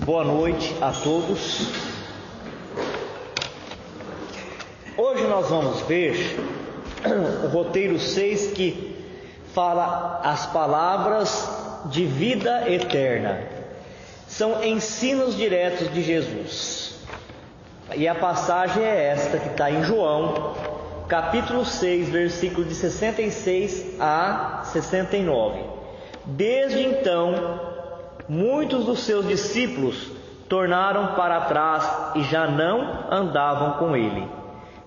Boa noite a todos. Hoje nós vamos ver o roteiro 6 que fala as palavras de vida eterna. São ensinos diretos de Jesus. E a passagem é esta que está em João, capítulo 6, versículo de 66 a 69. Desde então, muitos dos seus discípulos tornaram para trás e já não andavam com ele.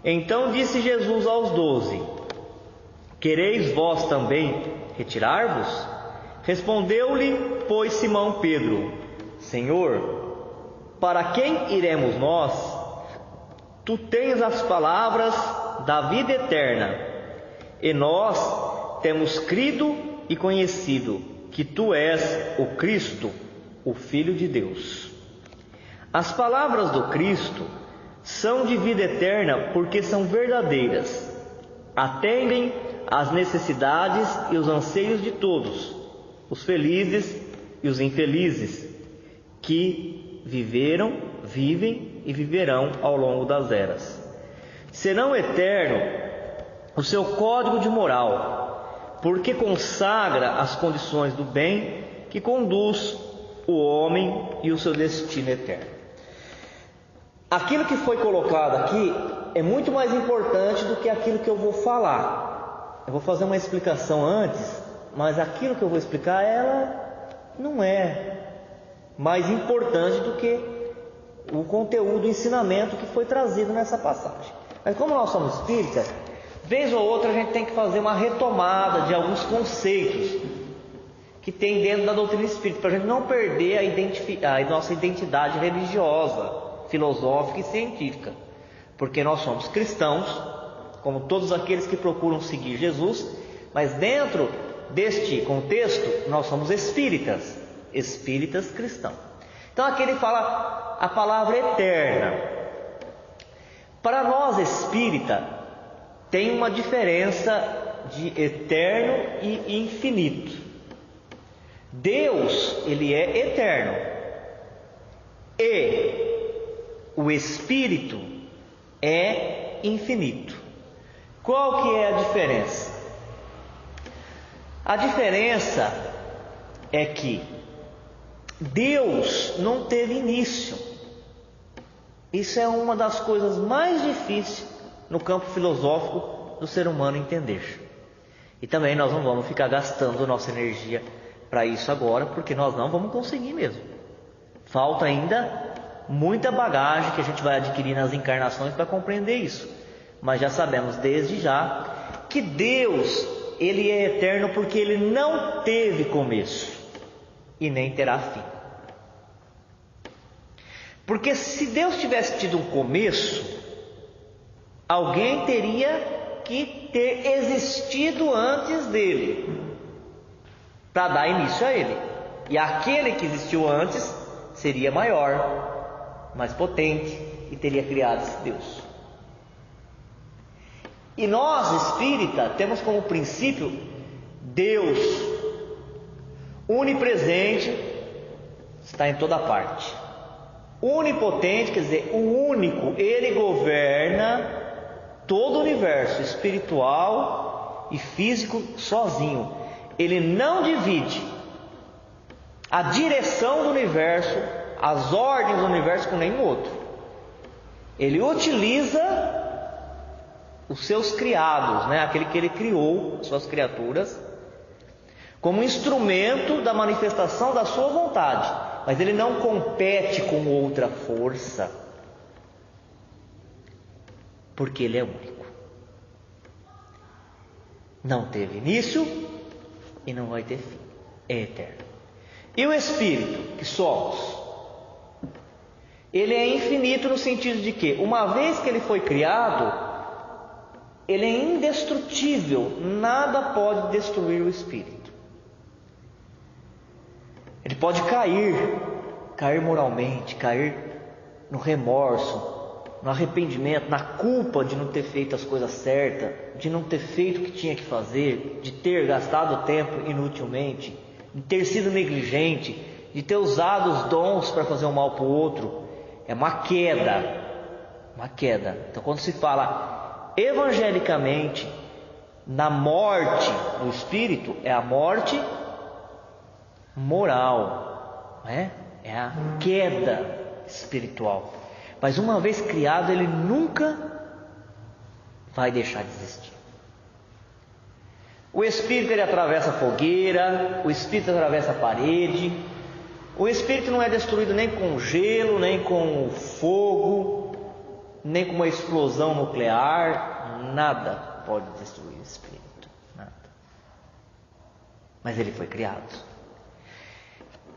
Então disse Jesus aos 12: Quereis vós também retirar-vos? Respondeu-lhe, pois, Simão Pedro: Senhor, para quem iremos nós? Tu tens as palavras da vida eterna, e nós temos crido e conhecido que tu és o Cristo, o Filho de Deus. As palavras do Cristo são de vida eterna porque são verdadeiras, atendem às necessidades e os anseios de todos, os felizes e os infelizes, que viveram, vivem e viverão ao longo das eras. Serão eterno o seu código de moral, porque consagra as condições do bem que conduz o homem e o seu destino eterno. Aquilo que foi colocado aqui é muito mais importante do que aquilo que eu vou falar. Eu vou fazer uma explicação antes, mas aquilo que eu vou explicar, ela não é mais importante do que o conteúdo, o ensinamento que foi trazido nessa passagem. Mas como nós somos espíritas, vez ou outra a gente tem que fazer uma retomada de alguns conceitos que tem dentro da doutrina espírita, para a gente não perder a nossa identidade religiosa, filosófica e científica, porque nós somos cristãos, como todos aqueles que procuram seguir Jesus, mas dentro deste contexto nós somos espíritas cristãos. Então aqui ele fala a palavra eterna. Para nós espírita, tem uma diferença de eterno e infinito. Deus, ele é eterno, e o Espírito é infinito. Qual que é a diferença? A diferença é que Deus não teve início. Isso é uma das coisas mais difíceis no campo filosófico do ser humano entender. E também nós não vamos ficar gastando nossa energia para isso agora, porque nós não vamos conseguir mesmo. Falta ainda muita bagagem que a gente vai adquirir nas encarnações para compreender isso. Mas já sabemos desde já que Deus, ele é eterno porque ele não teve começo e nem terá fim. Porque se Deus tivesse tido um começo, alguém teria que ter existido antes dele para dar início a ele. E aquele que existiu antes seria maior, mais potente e teria criado esse Deus. E nós, espírita, temos como princípio Deus onipresente, está em toda parte. Onipotente, quer dizer, o único, ele governa todo o universo espiritual e físico sozinho. Ele não divide a direção do universo, as ordens do universo com nenhum outro. Ele utiliza os seus criados, aquele que ele criou, suas criaturas, como instrumento da manifestação da sua vontade. Mas ele não compete com outra força, porque ele é único. Não teve início e não vai ter fim. É eterno. E o Espírito, que somos, ele é infinito no sentido de que, uma vez que ele foi criado, ele é indestrutível. Nada pode destruir o Espírito. Ele pode cair moralmente, cair no remorso, no arrependimento, na culpa de não ter feito as coisas certas, de não ter feito o que tinha que fazer, de ter gastado tempo inutilmente, de ter sido negligente, de ter usado os dons para fazer um mal para o outro. É uma queda. Uma queda. Então, quando se fala evangelicamente na morte do espírito, é a morte moral, né? É a queda espiritual. Mas uma vez criado, ele nunca vai deixar de existir. O espírito, ele atravessa a fogueira, o espírito atravessa a parede. O espírito não é destruído nem com gelo, nem com fogo, nem com uma explosão nuclear. Nada pode destruir o espírito, nada. Mas ele foi criado.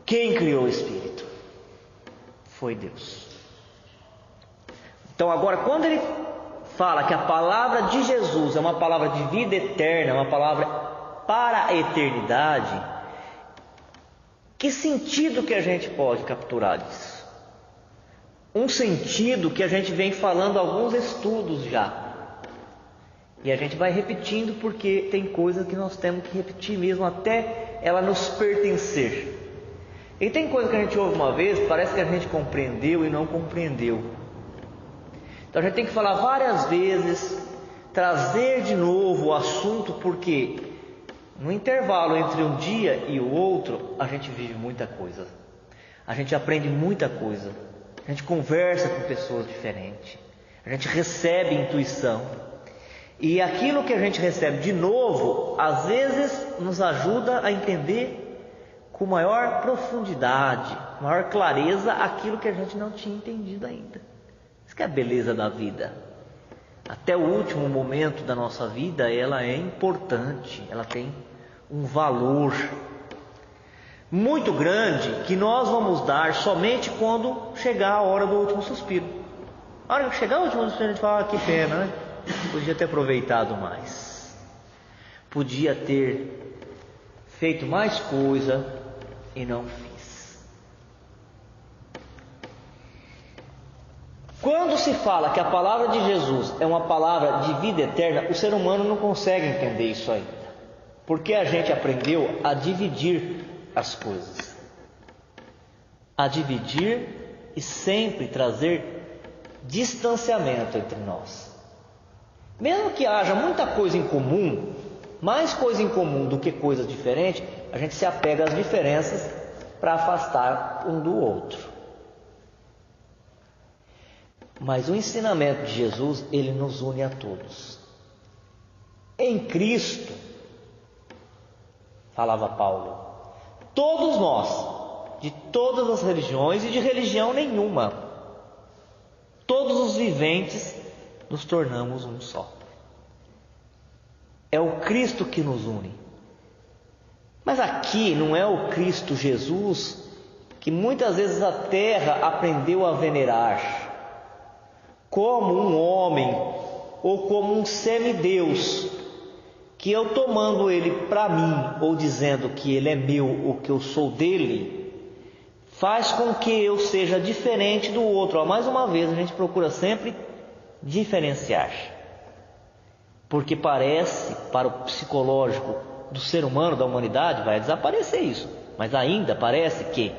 Quem criou o espírito? Foi Deus. Então agora, quando ele fala que a palavra de Jesus é uma palavra de vida eterna, uma palavra para a eternidade, que sentido que a gente pode capturar disso? Um sentido que a gente vem falando alguns estudos já. E a gente vai repetindo porque tem coisas que nós temos que repetir mesmo até ela nos pertencer. E tem coisa que a gente ouve uma vez, parece que a gente compreendeu e não compreendeu. Então a gente tem que falar várias vezes, trazer de novo o assunto, porque no intervalo entre um dia e o outro, a gente vive muita coisa. A gente aprende muita coisa. A gente conversa com pessoas diferentes. A gente recebe intuição. E aquilo que a gente recebe de novo, às vezes nos ajuda a entender com maior profundidade, maior clareza, aquilo que a gente não tinha entendido ainda. Isso que é a beleza da vida. Até o último momento da nossa vida, ela é importante, ela tem um valor muito grande que nós vamos dar somente quando chegar a hora do último suspiro. A hora que chegar o último suspiro, a gente fala, que pena, né? Podia ter aproveitado mais. Podia ter feito mais coisa e não fiz. Quando se fala que a palavra de Jesus é uma palavra de vida eterna, o ser humano não consegue entender isso ainda, porque a gente aprendeu a dividir as coisas, a dividir e sempre trazer distanciamento entre nós. Mesmo que haja muita coisa em comum, mais coisa em comum do que coisas diferentes, a gente se apega às diferenças para afastar um do outro. Mas o ensinamento de Jesus, ele nos une a todos. Em Cristo, falava Paulo, todos nós, de todas as religiões e de religião nenhuma, todos os viventes, nos tornamos um só. É o Cristo que nos une. Mas aqui não é o Cristo Jesus que muitas vezes a terra aprendeu a venerar como um homem ou como um semideus, que eu tomando ele para mim ou dizendo que ele é meu ou que eu sou dele, faz com que eu seja diferente do outro. Mais uma vez, a gente procura sempre diferenciar, porque parece, para o psicológico do ser humano, da humanidade, vai desaparecer isso, mas ainda parece que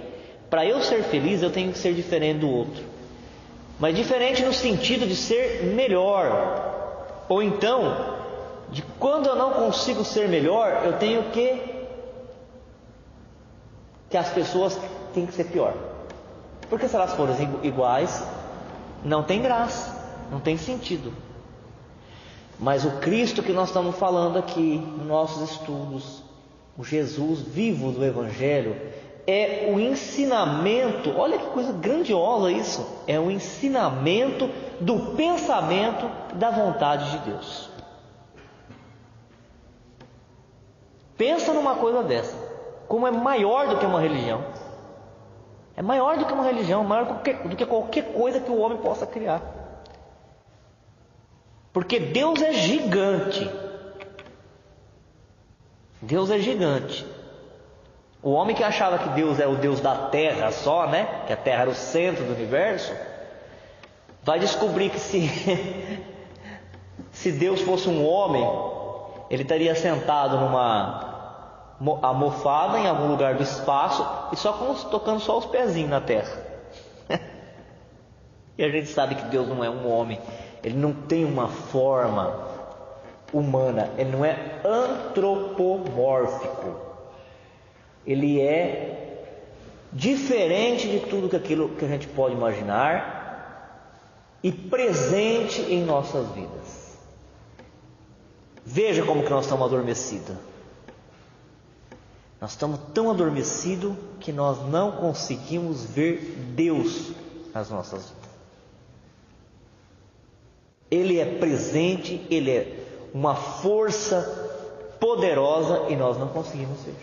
para eu ser feliz eu tenho que ser diferente do outro, mas diferente no sentido de ser melhor, ou então de quando eu não consigo ser melhor, eu tenho que as pessoas têm que ser pior, porque se elas forem iguais, não tem graça, não tem sentido. Mas o Cristo que nós estamos falando aqui nos nossos estudos, o Jesus vivo do Evangelho, é o ensinamento, olha que coisa grandiosa isso, é o ensinamento do pensamento da vontade de Deus. Pensa numa coisa dessa, como é maior do que uma religião. É maior do que uma religião, maior do que qualquer coisa que o homem possa criar. Porque Deus é gigante. Deus é gigante. O homem que achava que Deus é o Deus da terra só, né? Que a terra era o centro do universo, vai descobrir que se Deus fosse um homem, ele estaria sentado almofada em algum lugar do espaço e tocando só os pezinhos na terra. E a gente sabe que Deus não é um homem, Ele não tem uma forma humana, Ele não é antropomórfico, Ele é diferente de tudo aquilo que a gente pode imaginar e presente em nossas vidas. Veja como que nós estamos adormecidos. Nós estamos tão adormecidos que nós não conseguimos ver Deus nas nossas vidas. Ele é presente, Ele é uma força poderosa e nós não conseguimos ver.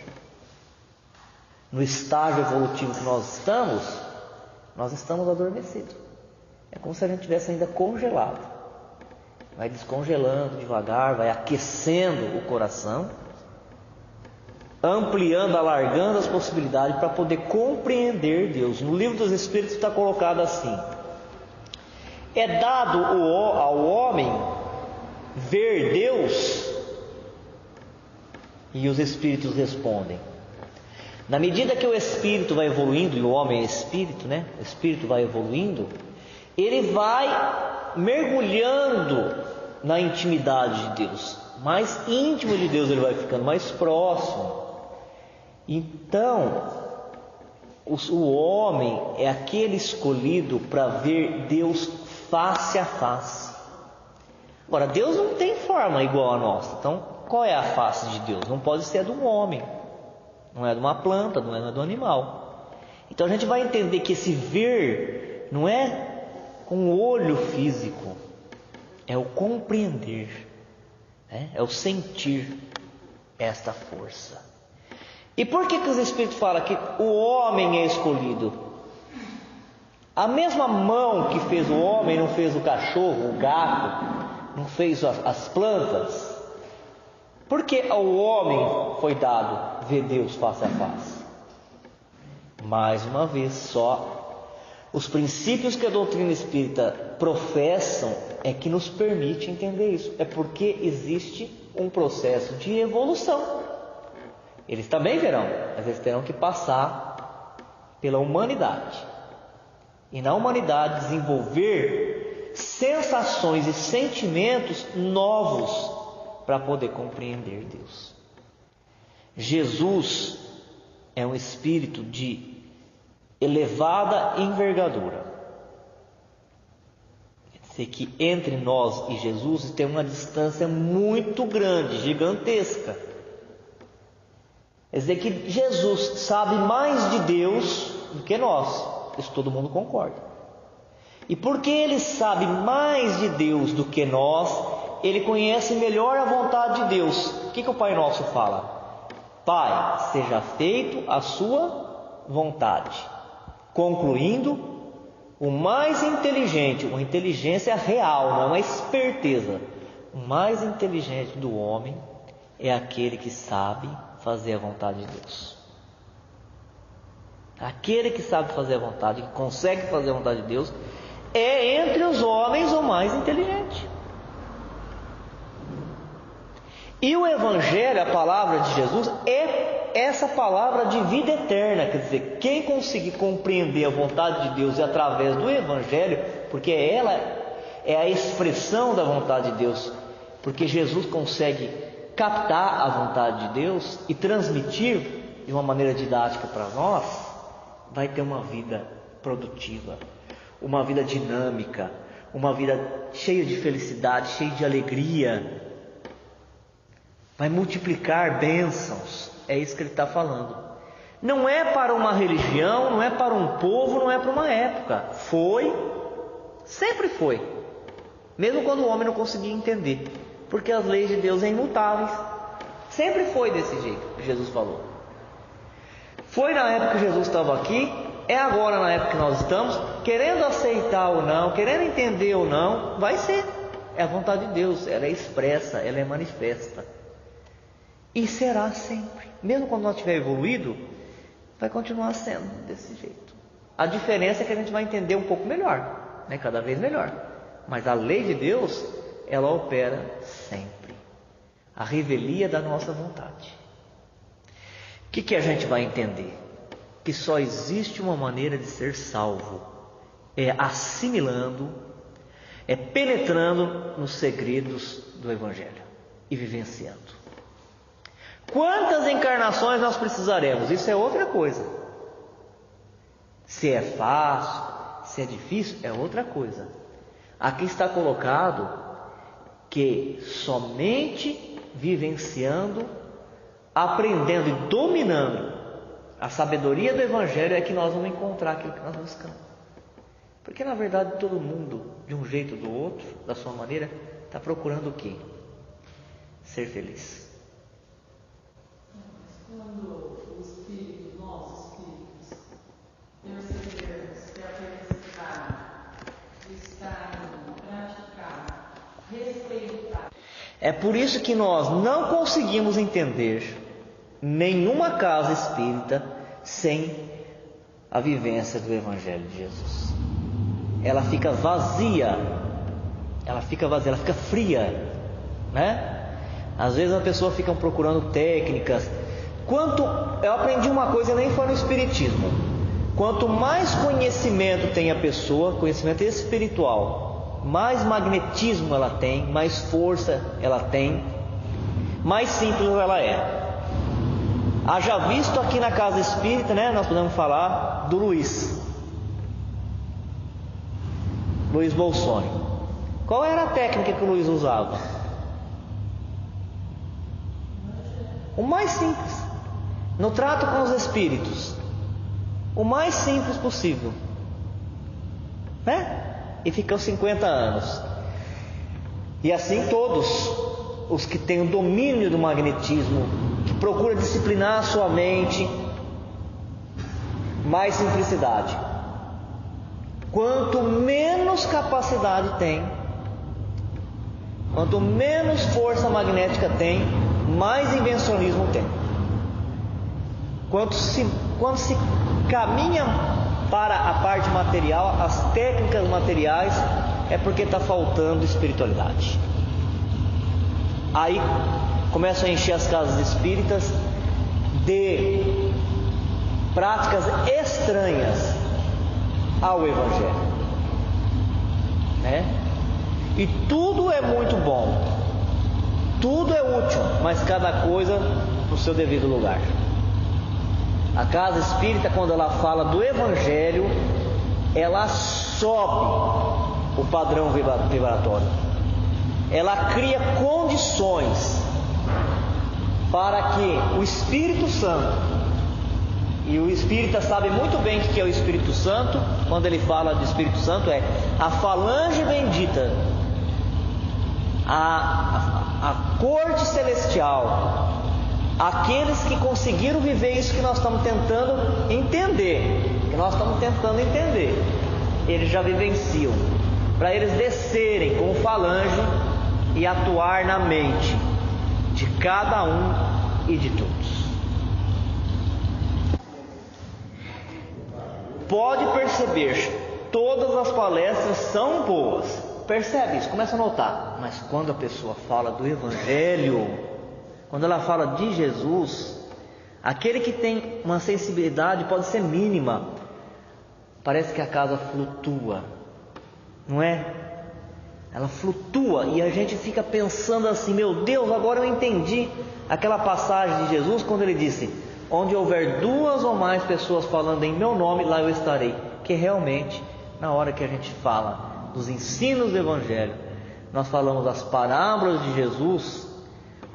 No estágio evolutivo que nós estamos adormecidos. É como se a gente estivesse ainda congelado. Vai descongelando devagar, vai aquecendo o coração, ampliando, alargando as possibilidades para poder compreender Deus. No livro dos Espíritos está colocado assim: é dado ao homem ver Deus? E os Espíritos respondem: na medida que o Espírito vai evoluindo, e o homem é Espírito, né? O Espírito vai evoluindo, ele vai mergulhando na intimidade de Deus, mais íntimo de Deus ele vai ficando, mais próximo. Então, o homem é aquele escolhido para ver Deus face a face. Agora, Deus não tem forma igual a nossa, então qual é a face de Deus? Não pode ser a de um homem, não é de uma planta, não é do animal. Então a gente vai entender que esse ver não é com o olho físico, é o compreender, né? É o sentir esta força. E por que os Espíritos falam que o homem é escolhido? A mesma mão que fez o homem não fez o cachorro, o gato, não fez as plantas? Por que ao homem foi dado ver Deus face a face? Mais uma vez, só os princípios que a doutrina espírita professam é que nos permite entender isso. É porque existe um processo de evolução. Eles também verão, mas eles terão que passar pela humanidade. E na humanidade desenvolver sensações e sentimentos novos para poder compreender Deus. Jesus é um espírito de elevada envergadura. Quer dizer que entre nós e Jesus tem uma distância muito grande, gigantesca. Quer dizer que Jesus sabe mais de Deus do que nós. Isso todo mundo concorda. E porque Ele sabe mais de Deus do que nós, Ele conhece melhor a vontade de Deus. O que o Pai Nosso fala? Pai, seja feito a sua vontade. Concluindo, o mais inteligente, uma inteligência real, não uma esperteza. O mais inteligente do homem é aquele que sabe fazer a vontade de Deus. Aquele que sabe fazer a vontade, que consegue fazer a vontade de Deus, é entre os homens o mais inteligente. E o Evangelho, a palavra de Jesus, é essa palavra de vida eterna. Quer dizer, quem conseguir compreender a vontade de Deus e através do Evangelho, porque ela é a expressão da vontade de Deus, porque Jesus consegue captar a vontade de Deus e transmitir de uma maneira didática para nós, vai ter uma vida produtiva, uma vida dinâmica, uma vida cheia de felicidade, cheia de alegria, vai multiplicar bênçãos. É isso que ele está falando. Não é para uma religião, não é para um povo, não é para uma época. Foi, sempre foi, mesmo quando o homem não conseguia entender, porque as leis de Deus são imutáveis. Sempre foi desse jeito que Jesus falou. Foi na época que Jesus estava aqui, é agora na época que nós estamos, querendo aceitar ou não, querendo entender ou não, vai ser. É a vontade de Deus, ela é expressa, ela é manifesta. E será sempre. Mesmo quando nós tiver evoluído, vai continuar sendo desse jeito. A diferença é que a gente vai entender um pouco melhor, né? Cada vez melhor. Mas a lei de Deus, ela opera sempre. A revelia da nossa vontade. que a gente vai entender? Que só existe uma maneira de ser salvo: é assimilando, é penetrando nos segredos do Evangelho e vivenciando. Quantas encarnações nós precisaremos? Isso é outra coisa. Se é fácil, se é difícil, é outra coisa. Aqui está colocado que somente vivenciando, aprendendo e dominando a sabedoria do Evangelho é que nós vamos encontrar aquilo que nós buscamos. Porque na verdade todo mundo, de um jeito ou do outro, da sua maneira, está procurando o quê? Ser feliz. Quando o Espírito, nós espíritos, percebermos que a felicidade está em praticar, respeitar. É por isso que nós não conseguimos entender nenhuma casa espírita sem a vivência do Evangelho de Jesus. Ela fica vazia, ela fica fria, né? Às vezes a pessoa fica procurando técnicas. Eu aprendi uma coisa, nem foi no Espiritismo. Quanto mais conhecimento tem a pessoa, conhecimento espiritual, mais magnetismo ela tem, mais força ela tem, mais simples ela é. Haja visto aqui na casa espírita, né? Nós podemos falar do Luiz Bolsoni. Qual era a técnica que o Luiz usava? O mais simples. No trato com os espíritos, o mais simples possível, né? E ficou 50 anos. E assim todos os que têm o domínio do magnetismo, que procura disciplinar a sua mente, mais simplicidade. Quanto menos capacidade tem, quanto menos força magnética tem, mais invencionismo tem. Quando se caminha para a parte material, as técnicas materiais, é porque está faltando espiritualidade. Aí começam a encher as casas espíritas de práticas estranhas ao Evangelho, né? E tudo é muito bom, tudo é útil, mas cada coisa no seu devido lugar. A casa espírita, quando ela fala do Evangelho, ela sobe o padrão vibratório, ela cria condições para que o Espírito Santo, e o Espírita sabe muito bem o que é o Espírito Santo. Quando ele fala de Espírito Santo, é a falange bendita, a corte celestial, aqueles que conseguiram viver isso que nós estamos tentando entender, eles já vivenciam, para eles descerem como falange e atuar na mente de cada um e de todos. Pode perceber, todas as palestras são boas, percebe isso, começa a notar. Mas quando a pessoa fala do Evangelho, quando ela fala de Jesus, aquele que tem uma sensibilidade pode ser mínima, parece que a casa flutua, não é? Ela flutua e a gente fica pensando assim: meu Deus, agora eu entendi aquela passagem de Jesus quando ele disse: onde houver 2 ou mais pessoas falando em meu nome, lá eu estarei. Que realmente, na hora que a gente fala dos ensinos do Evangelho, nós falamos das parábolas de Jesus,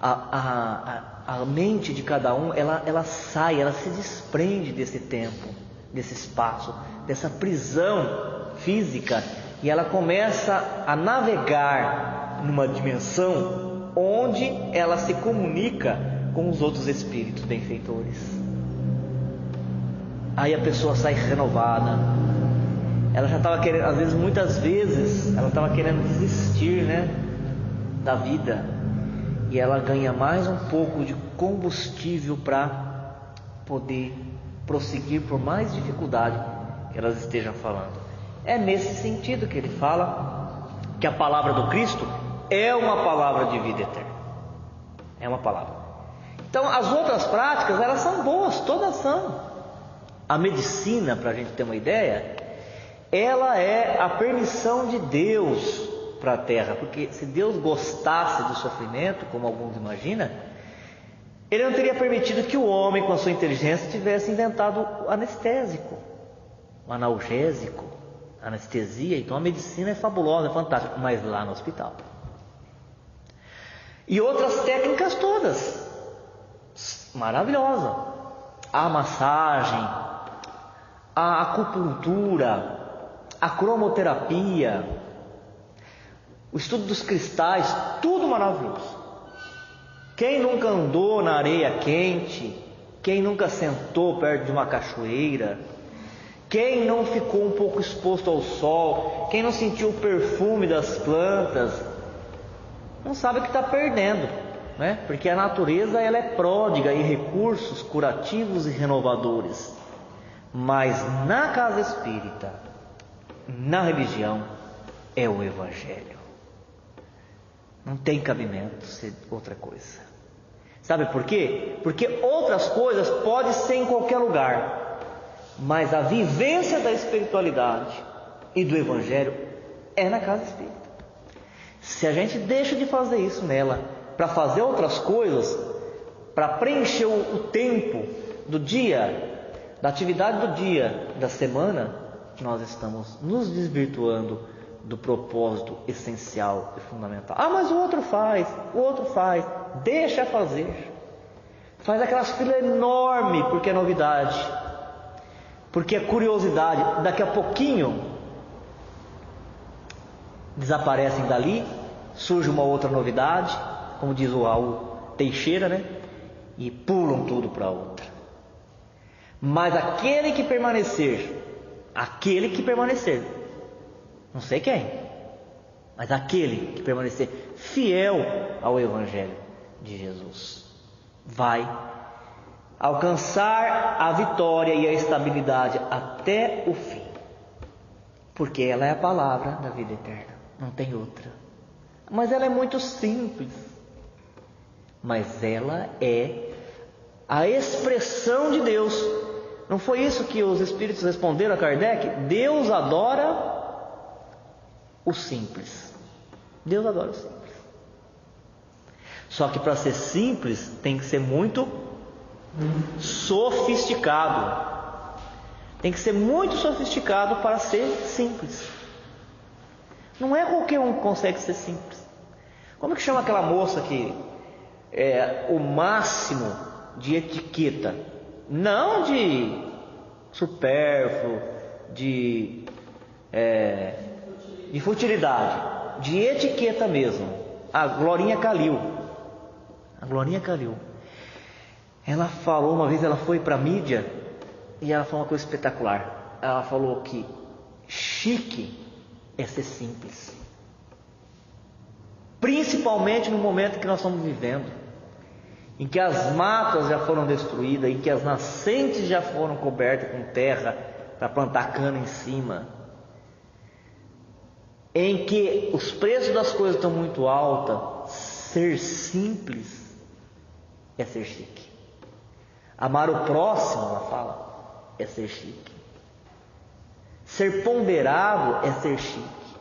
a mente de cada um, ela sai, ela se desprende desse tempo, desse espaço, dessa prisão física, e ela começa a navegar numa dimensão onde ela se comunica com os outros espíritos benfeitores. Aí a pessoa sai renovada. Ela já estava querendo, às vezes, muitas vezes, ela estava querendo desistir, né, da vida, e ela ganha mais um pouco de combustível para poder prosseguir por mais dificuldade que elas estejam falando. É nesse sentido que ele fala que a palavra do Cristo é uma palavra de vida eterna. É uma palavra. Então, as outras práticas, elas são boas, todas são. A medicina, para a gente ter uma ideia, ela é a permissão de Deus para a terra, porque se Deus gostasse do sofrimento, como alguns imaginam, Ele não teria permitido que o homem, com a sua inteligência, tivesse inventado o anestésico, o analgésico, a anestesia. Então a medicina é fabulosa, é fantástica, mas lá no hospital. E outras técnicas todas, maravilhosa. A massagem, a acupuntura, a cromoterapia, o estudo dos cristais, tudo maravilhoso. Quem nunca andou na areia quente? Quem nunca sentou perto de uma cachoeira? Quem não ficou um pouco exposto ao sol? Quem não sentiu o perfume das plantas? Não sabe o que está perdendo, né? Porque a natureza, ela é pródiga em recursos curativos e renovadores. Mas na casa espírita, na religião, é o Evangelho. Não tem cabimento ser outra coisa. Sabe por quê? Porque outras coisas podem ser em qualquer lugar, mas a vivência da espiritualidade e do Evangelho é na casa espírita. Se a gente deixa de fazer isso nela, para fazer outras coisas, para preencher o tempo do dia, da atividade do dia, da semana, nós estamos nos desvirtuando do propósito essencial e fundamental. Ah, mas o outro faz, deixa fazer. Faz aquelas filas enormes, porque é novidade, porque é curiosidade. Daqui a pouquinho desaparecem dali, surge uma outra novidade, como diz o Raul Teixeira, né? E pulam tudo para outra. Mas aquele que permanecer, não sei quem, mas aquele que permanecer fiel ao Evangelho de Jesus, vai alcançar a vitória e a estabilidade até o fim, porque ela é a palavra da vida eterna, não tem outra. Mas ela é muito simples, mas ela é a expressão de Deus. Não foi isso que os espíritos responderam a Kardec? Deus adora o simples. Deus adora o simples. Só que para ser simples tem que ser muito sofisticado. Tem que ser muito sofisticado para ser simples. Não é qualquer um que consegue ser simples. Como que chama aquela moça que é o máximo de etiqueta? Não de supérfluo, de futilidade, de etiqueta mesmo. A Glorinha Calil. Ela falou uma vez, ela foi para a mídia e ela falou uma coisa espetacular. Ela falou que chique é ser simples, principalmente no momento que nós estamos vivendo, em que as matas já foram destruídas, em que as nascentes já foram cobertas com terra para plantar cana em cima, em que os preços das coisas estão muito altos. Ser simples é ser chique. Amar o próximo, ela fala, é ser chique. Ser ponderado é ser chique.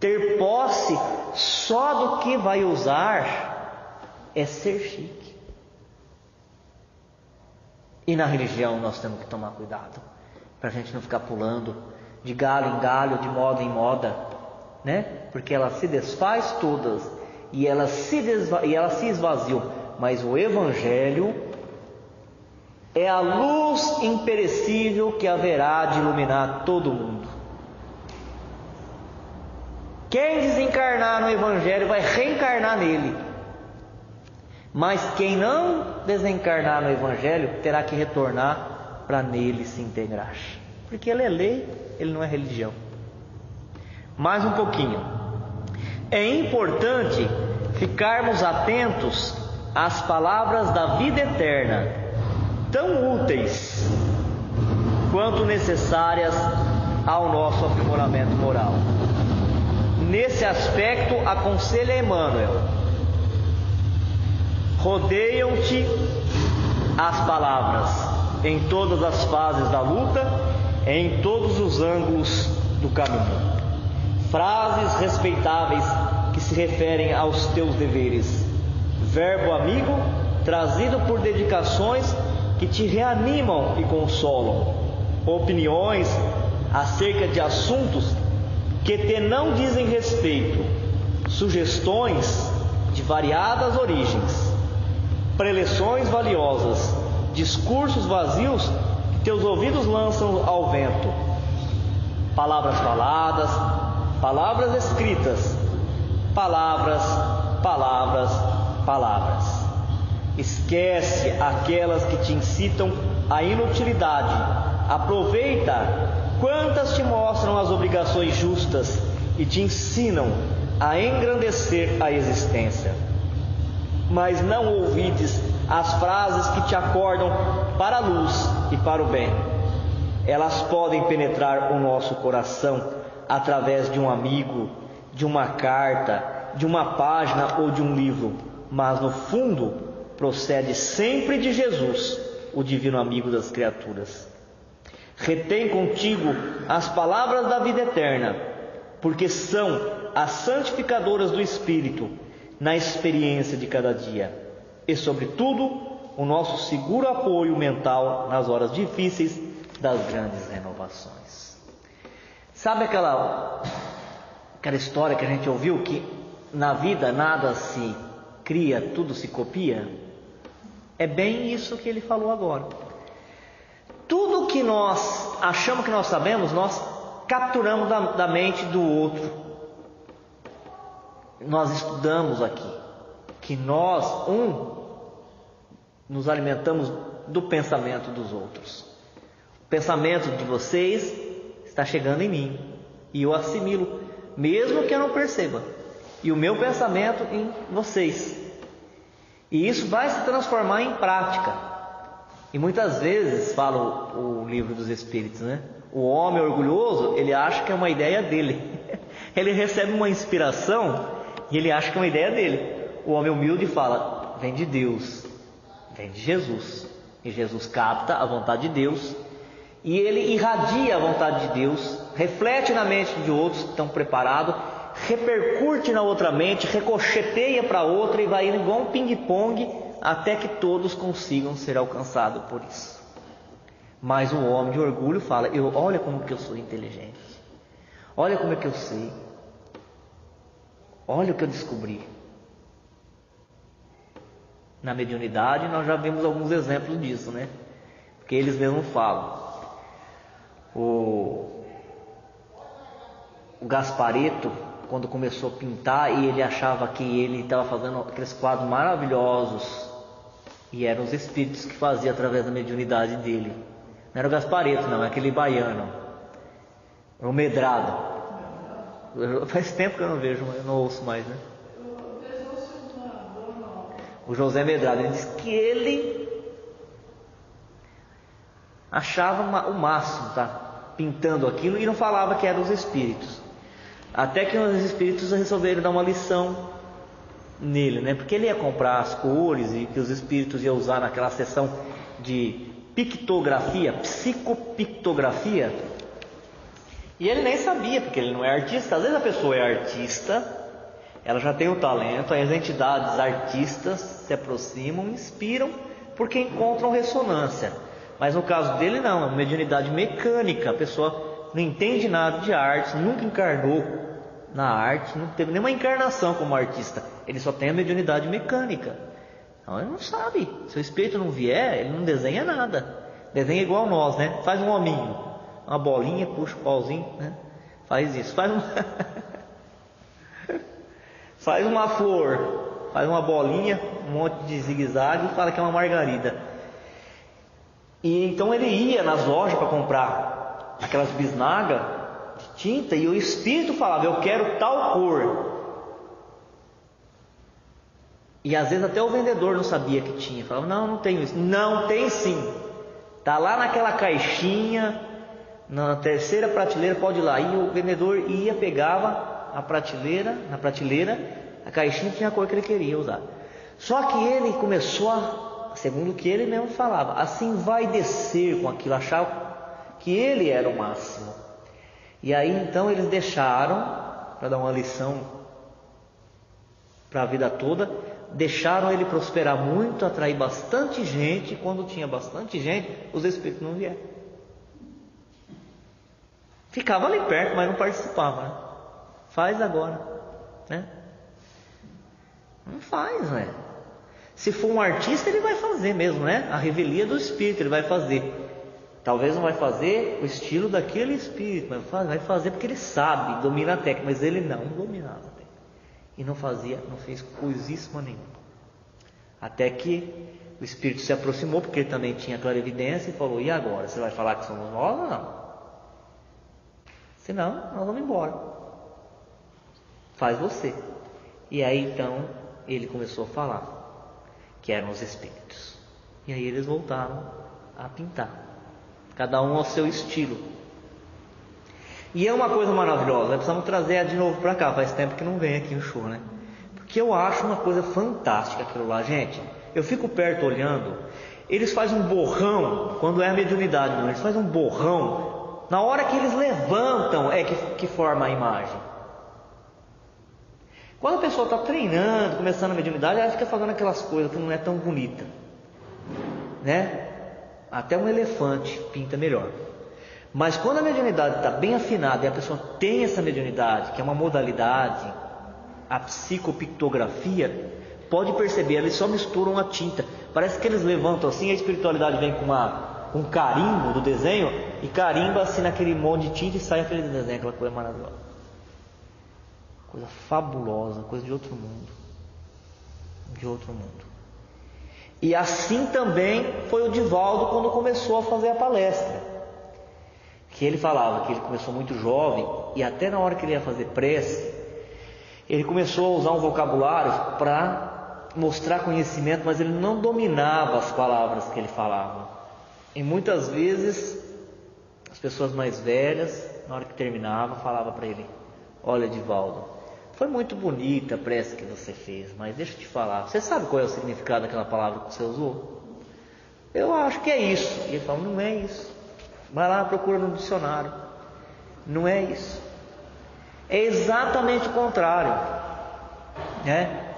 Ter posse só do que vai usar é ser chique. E na religião nós temos que tomar cuidado, para a gente não ficar pulando de galho em galho, de moda em moda, né? Porque ela se desfaz todas e ela se esvaziam. Mas o Evangelho é a luz imperecível que haverá de iluminar todo mundo. Quem desencarnar no Evangelho vai reencarnar nele. Mas quem não desencarnar no Evangelho terá que retornar para nele se integrar. Porque ele é lei, ele não é religião. Mais um pouquinho. É importante ficarmos atentos às palavras da vida eterna, tão úteis quanto necessárias ao nosso aprimoramento moral. Nesse aspecto, aconselha Emmanuel: Rodeiam-te as palavras em todas as fases da luta, em todos os ângulos do caminho. Frases respeitáveis que se referem aos teus deveres. Verbo amigo trazido por dedicações que te reanimam e consolam. Opiniões acerca de assuntos que te não dizem respeito. Sugestões de variadas origens. Preleções valiosas. Discursos vazios que teus ouvidos lançam ao vento. Palavras faladas, palavras escritas, palavras, palavras, palavras. Esquece aquelas que te incitam à inutilidade. Aproveita quantas te mostram as obrigações justas e te ensinam a engrandecer a existência. Mas não ouvides as frases que te acordam para a luz e para o bem. Elas podem penetrar o nosso coração através de um amigo, de uma carta, de uma página ou de um livro, mas no fundo procede sempre de Jesus, o divino amigo das criaturas. Retém contigo as palavras da vida eterna, porque são as santificadoras do Espírito na experiência de cada dia, e sobretudo o nosso seguro apoio mental nas horas difíceis das grandes renovações. Sabe aquela história que a gente ouviu, que na vida nada se cria, tudo se copia? É bem isso que ele falou agora. Tudo que nós achamos que nós sabemos, nós capturamos da mente do outro. Nós estudamos aqui que nós, nos alimentamos do pensamento dos outros. O pensamento de vocês está chegando em mim e eu assimilo, mesmo que eu não perceba. E o meu pensamento em vocês. E isso vai se transformar em prática. E muitas vezes, fala o livro dos Espíritos, né? O homem orgulhoso, ele acha que é uma ideia dele. Ele recebe uma inspiração e ele acha que é uma ideia dele. O homem humilde fala, vem de Deus, vem de Jesus. E Jesus capta a vontade de Deus e ele irradia a vontade de Deus, reflete na mente de outros que estão preparados, repercute na outra mente, ricocheteia para outra e vai indo igual um ping-pong até que todos consigam ser alcançados por isso. Mas o homem de orgulho fala, olha como que eu sou inteligente, olha como é que eu sei, olha o que eu descobri. Na mediunidade nós já vimos alguns exemplos disso, né? Porque eles mesmos falam. O Gasparetto, quando começou a pintar, e ele achava que ele estava fazendo aqueles quadros maravilhosos, e eram os espíritos que faziam através da mediunidade dele. Não era o Gasparetto, não, é aquele baiano, o Medrado. Faz tempo que eu não vejo, eu não ouço mais, né? O José Medrado, ele disse que ele achava o máximo, tá? Pintando aquilo, e não falava que eram os espíritos. Até que os espíritos resolveram dar uma lição nele, né? Porque ele ia comprar as cores e que os espíritos iam usar naquela sessão de pictografia, psicopictografia. E ele nem sabia, porque ele não é artista. Às vezes a pessoa é artista, ela já tem o talento, aí as entidades artistas se aproximam, inspiram, porque encontram ressonância. Mas no caso dele não, é uma mediunidade mecânica. A pessoa não entende nada de arte, nunca encarnou na arte, não teve nenhuma encarnação como artista. Ele só tem a mediunidade mecânica. Então ele não sabe. Se o espírito não vier, ele não desenha nada. Desenha igual nós, né? Faz um hominho, uma bolinha, puxa o pauzinho, né? Faz isso. Faz uma flor, faz uma bolinha, um monte de zigue-zague e fala que é uma margarida. E então ele ia nas lojas para comprar aquelas bisnagas de tinta, e o espírito falava, eu quero tal cor. E às vezes até o vendedor não sabia que tinha, falava, não tenho isso. Não, tem sim, está lá naquela caixinha, na terceira prateleira, pode ir lá. E o vendedor ia, pegava na prateleira, a caixinha tinha a cor que ele queria usar. Só que ele começou segundo o que ele mesmo falava, assim vai descer com aquilo, achava que ele era o máximo. E aí então eles deixaram, para dar uma lição para a vida toda, deixaram ele prosperar muito, atrair bastante gente. Quando tinha bastante gente, os espíritos não vieram. Ficava ali perto, mas não participava, né? Faz agora, né? Não faz, né? Se for um artista, ele vai fazer mesmo, né? A revelia do espírito, ele vai fazer. Talvez não vai fazer o estilo daquele espírito, mas vai fazer porque ele sabe, domina a técnica, mas ele não dominava a técnica. E não fez coisíssima nenhuma. Até que o espírito se aproximou, porque ele também tinha clarividência, e falou: e agora? Você vai falar que somos nós ou não? Senão, nós vamos embora. Faz você. E aí então ele começou a falar que eram os espíritos. E aí eles voltaram a pintar, cada um ao seu estilo. E é uma coisa maravilhosa, nós precisamos trazer ela de novo para cá. Faz tempo que não vem aqui no show, né? Porque eu acho uma coisa fantástica aquilo lá, gente. Eu fico perto olhando. Eles fazem um borrão, quando é a mediunidade, não, eles fazem um borrão. Na hora que eles levantam é que forma a imagem. Quando a pessoa está treinando, começando a mediunidade, ela fica fazendo aquelas coisas que não é tão bonita, né? Até um elefante pinta melhor. Mas quando a mediunidade está bem afinada e a pessoa tem essa mediunidade, que é uma modalidade, a psicopictografia, pode perceber, eles só misturam a tinta. Parece que eles levantam assim, a espiritualidade vem com um carimbo do desenho e carimba assim naquele monte de tinta e sai aquele desenho, aquela coisa maravilhosa. Coisa fabulosa, coisa de outro mundo. De outro mundo. E assim também foi o Divaldo quando começou a fazer a palestra. Que ele falava que ele começou muito jovem e até na hora que ele ia fazer prece, ele começou a usar um vocabulário para mostrar conhecimento, mas ele não dominava as palavras que ele falava. E muitas vezes as pessoas mais velhas, na hora que terminava, falavam para ele: olha, Divaldo, foi muito bonita a prece que você fez, mas deixa eu te falar, você sabe qual é o significado daquela palavra que você usou? Eu acho que é isso. E ele fala: não é isso. Vai lá, procura no dicionário. Não é isso. É exatamente o contrário, né?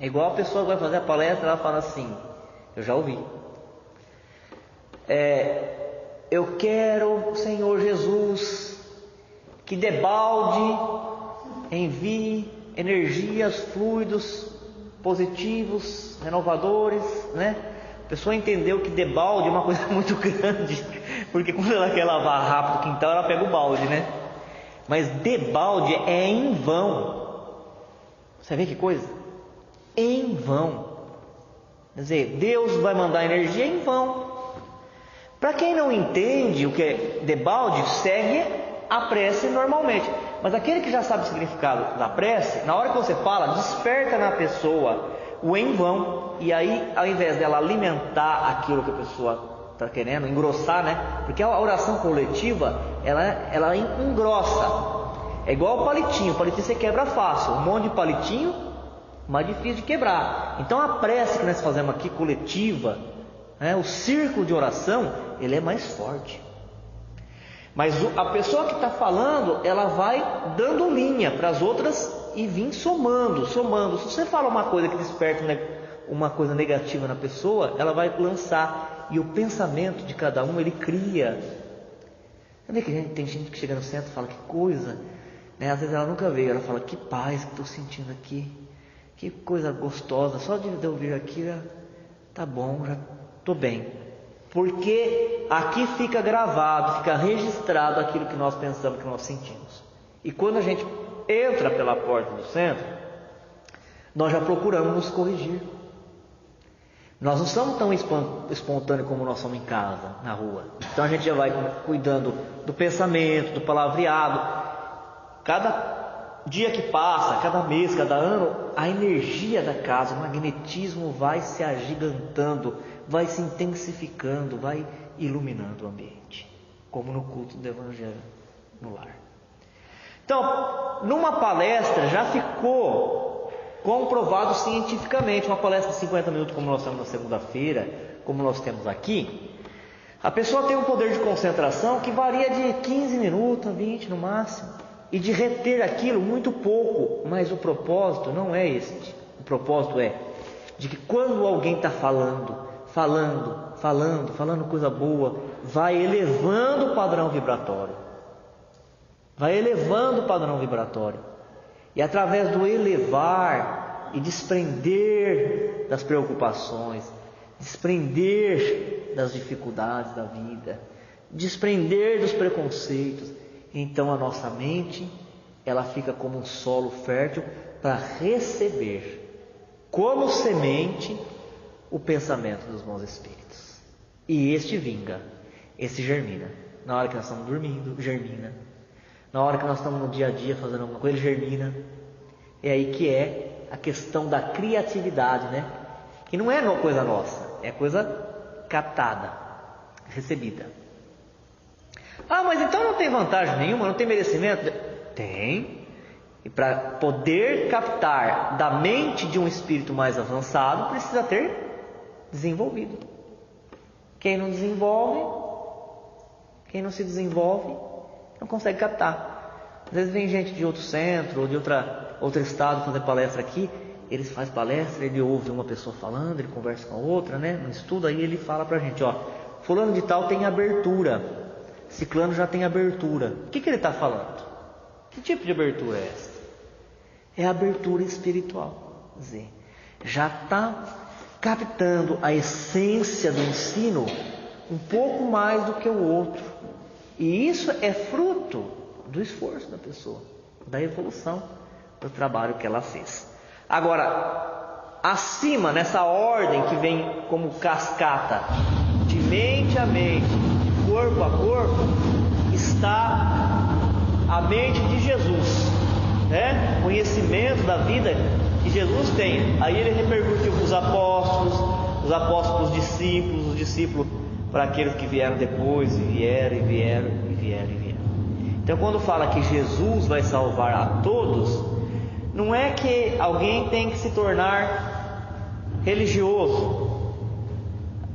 É igual a pessoa que vai fazer a palestra, ela fala assim, eu já ouvi: eu quero, Senhor Jesus, que debalde envie energias, fluidos positivos, renovadores, né? A pessoa entendeu que debalde é uma coisa muito grande, porque quando ela quer lavar rápido o quintal, ela pega o balde, né? Mas debalde é em vão. Você vê que coisa? Em vão. Quer dizer, Deus vai mandar energia em vão. Para quem não entende o que é debalde, segue a prece normalmente. Mas aquele que já sabe o significado da prece, na hora que você fala, desperta na pessoa o em vão. E aí, ao invés dela alimentar aquilo que a pessoa está querendo, engrossar, né? Porque a oração coletiva, ela engrossa. É igual o palitinho você quebra fácil. Um monte de palitinho, mais difícil de quebrar. Então a prece que nós fazemos aqui, coletiva, né? O círculo de oração, ele é mais forte. Mas a pessoa que está falando, ela vai dando linha para as outras e vir somando. Se você fala uma coisa que desperta uma coisa negativa na pessoa, ela vai lançar. E o pensamento de cada um, ele cria. Sabe que tem gente que chega no centro e fala: que coisa, né? Às vezes ela nunca veio, ela fala: que paz que estou sentindo aqui, que coisa gostosa, só de eu vir aqui já tá bom, já estou bem. Porque aqui fica gravado, fica registrado aquilo que nós pensamos, que nós sentimos. E quando a gente entra pela porta do centro, nós já procuramos nos corrigir. Nós não somos tão espontâneos como nós somos em casa, na rua. Então a gente já vai cuidando do pensamento, do palavreado. Cada dia que passa, cada mês, cada ano, a energia da casa, o magnetismo vai se agigantando, vai se intensificando, vai iluminando o ambiente, como no culto do Evangelho no lar. Então, numa palestra já ficou comprovado cientificamente. Uma palestra de 50 minutos, como nós temos na segunda-feira, como nós temos aqui, a pessoa tem um poder de concentração que varia de 15 minutos a 20 no máximo, e de reter aquilo muito pouco. Mas o propósito não é este. O propósito é de que quando alguém está falando coisa boa, vai elevando o padrão vibratório. E através do elevar e desprender das preocupações, desprender das dificuldades da vida, desprender dos preconceitos, então a nossa mente, ela fica como um solo fértil para receber, como semente, o pensamento dos bons espíritos. E este vinga, este germina. Na hora que nós estamos dormindo, germina. Na hora que nós estamos no dia a dia fazendo alguma coisa, ele germina. É aí que é a questão da criatividade, né? Que não é coisa nossa, é coisa captada, recebida. Ah, mas então não tem vantagem nenhuma, não tem merecimento? Tem. E para poder captar da mente de um espírito mais avançado, precisa ter desenvolvido. Quem não se desenvolve, não consegue captar. Às vezes vem gente de outro centro ou de outro estado fazer palestra aqui. Ele faz palestra, ele ouve uma pessoa falando, ele conversa com a outra, né? No estudo, aí ele fala pra gente, ó, fulano de tal tem abertura, ciclano já tem abertura. O que ele está falando? Que tipo de abertura é essa? É a abertura espiritual. Quer dizer, já está captando a essência do ensino um pouco mais do que o outro. E isso é fruto do esforço da pessoa, da evolução do trabalho que ela fez. Agora, acima, nessa ordem que vem como cascata, de mente a mente, de corpo a corpo, está a mente de Jesus, né? Conhecimento da vida que Jesus tem. Aí ele repercutiu para os apóstolos, os discípulos para aqueles que vieram depois, e vieram. Então quando fala que Jesus vai salvar a todos, não é que alguém tem que se tornar religioso.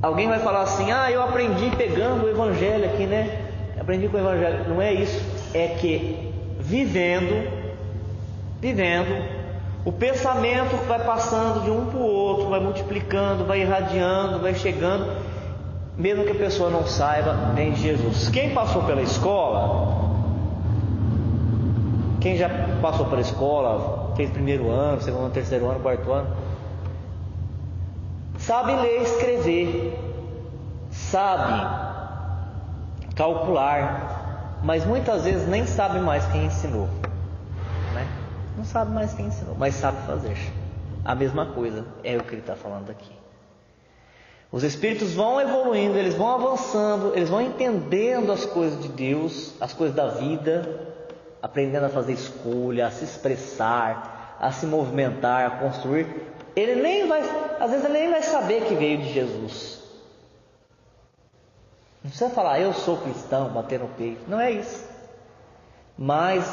Alguém vai falar assim, eu aprendi pegando o evangelho aqui, né? Aprendi com o evangelho. Não é isso. É que vivendo, o pensamento vai passando de um para o outro, vai multiplicando, vai irradiando, vai chegando, mesmo que a pessoa não saiba, vem de Jesus. Quem passou pela escola, quem já passou pela escola, fez primeiro ano, segundo ano, terceiro ano, quarto ano, sabe ler e escrever, sabe calcular, mas muitas vezes nem sabe mais quem ensinou, né? Não sabe mais quem ensinou, mas sabe fazer. A mesma coisa é o que ele está falando aqui. Os espíritos vão evoluindo, eles vão avançando, eles vão entendendo as coisas de Deus, as coisas da vida, aprendendo a fazer escolha, a se expressar, a se movimentar, a construir. Às vezes ele nem vai saber que veio de Jesus. Não precisa falar, eu sou cristão, bater no peito. Não é isso. Mas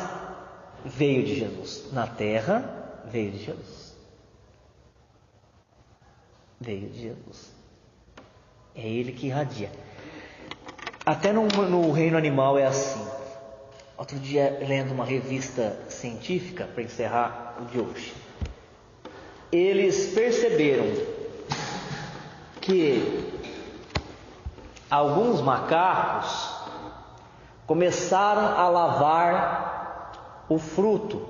veio de Jesus. Na terra, veio de Jesus. Veio de Jesus. É Ele que irradia. Até no reino animal é assim. Outro dia, lendo uma revista científica, para encerrar o de hoje, eles perceberam que alguns macacos começaram a lavar o fruto.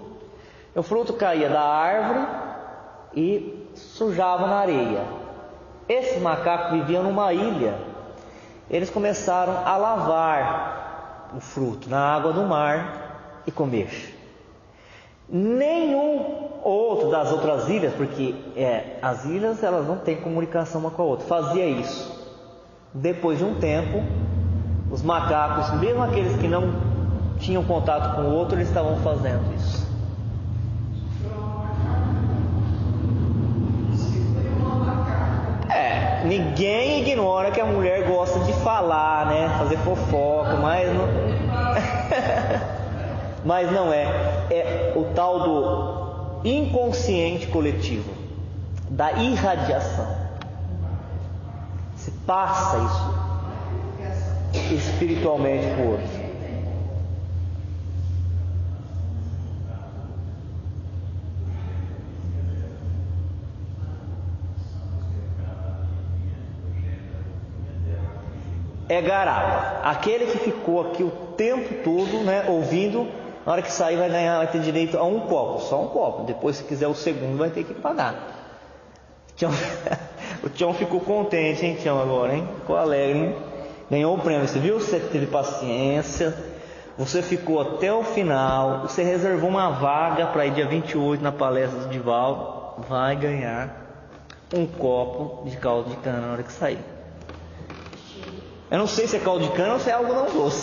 O fruto caía da árvore e sujava na areia. Esses macacos viviam numa ilha. Eles começaram a lavar o fruto na água do mar e comer. Nenhum outro das outras ilhas, porque as ilhas elas não têm comunicação uma com a outra, fazia isso. Depois de um tempo, os macacos, mesmo aqueles que não tinham contato com o outro, eles estavam fazendo isso. Ninguém ignora que a mulher gosta de falar, né? Fazer fofoca, mas não... mas não é. É o tal inconsciente coletivo, da irradiação. Se passa isso espiritualmente para o outro. É garapa. Aquele que ficou aqui o tempo todo, né, ouvindo, na hora que sair vai ter direito a um copo, só um copo. Depois, se quiser o segundo, vai ter que pagar. O Tião ficou contente, hein, Tião, agora, hein? Ficou alegre, hein? Ganhou o prêmio, você viu? Você teve paciência, você ficou até o final, você reservou uma vaga para ir dia 28 na palestra do Divaldo, vai ganhar um copo de caldo de cana na hora que sair. Eu não sei se é caldo de cana ou se é algodão doce.